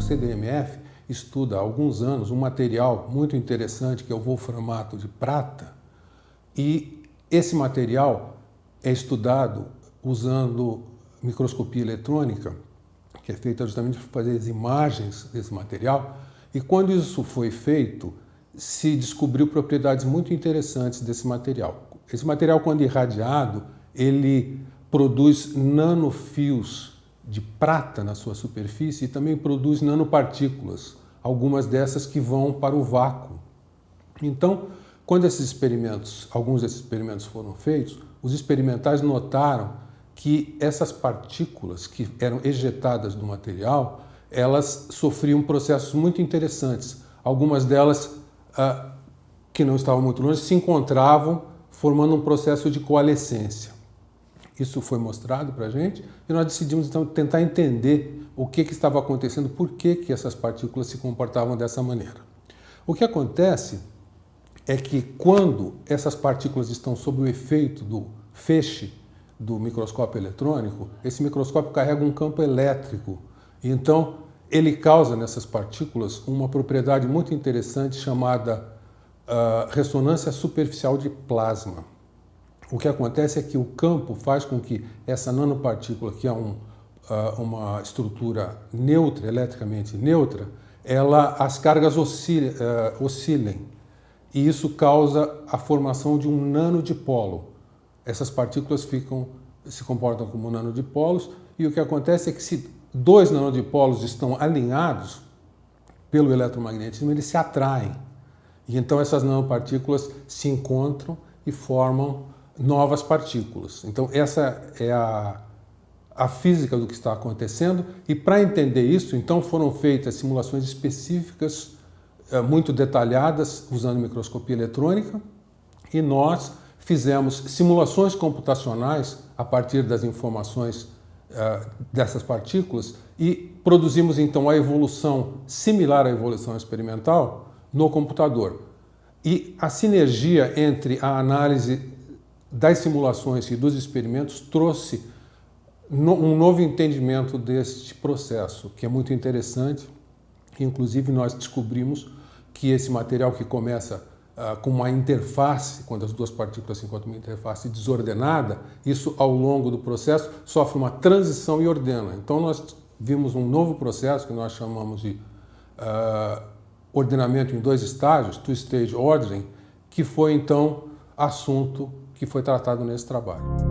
CDMF estuda há alguns anos um material muito interessante que é o wolframato de prata, e esse material é estudado usando microscopia eletrônica, que é feita justamente para fazer as imagens desse material, e quando isso foi feito, se descobriu propriedades muito interessantes desse material. Esse material, quando irradiado, ele produz nanofios de prata na sua superfície e também produz nanopartículas, algumas dessas que vão para o vácuo. Então, quando alguns desses experimentos foram feitos, os experimentais notaram que essas partículas que eram ejetadas do material, elas sofriam processos muito interessantes. Algumas delas, que não estavam muito longe, se encontravam formando um processo de coalescência. Isso foi mostrado para a gente e nós decidimos então tentar entender o que estava acontecendo, por que essas partículas se comportavam dessa maneira. O que acontece é que quando essas partículas estão sob o efeito do feixe do microscópio eletrônico, esse microscópio carrega um campo elétrico. Então, ele causa nessas partículas uma propriedade muito interessante chamada ressonância superficial de plasma. O que acontece é que o campo faz com que essa nanopartícula, que é uma estrutura neutra, eletricamente neutra, as cargas oscilem. E isso causa a formação de um nanodipolo. Essas partículas se comportam como nanodipolos, e o que acontece é que se dois nanodipolos estão alinhados pelo eletromagnetismo, eles se atraem. E então essas nanopartículas se encontram e formam novas partículas. Então essa é a física do que está acontecendo, e para entender isso, então foram feitas simulações específicas, muito detalhadas, usando microscopia eletrônica, e nós fizemos simulações computacionais a partir das informações dessas partículas e produzimos então a evolução similar à evolução experimental no computador. E a sinergia entre a análise das simulações e dos experimentos trouxe um novo entendimento deste processo, que é muito interessante. Inclusive, nós descobrimos que esse material que começa com uma interface, quando as duas partículas se encontram uma interface desordenada, isso ao longo do processo sofre uma transição e ordena. Então nós vimos um novo processo que nós chamamos de ordenamento em dois estágios, two-stage ordering, que foi então assunto que foi tratado nesse trabalho.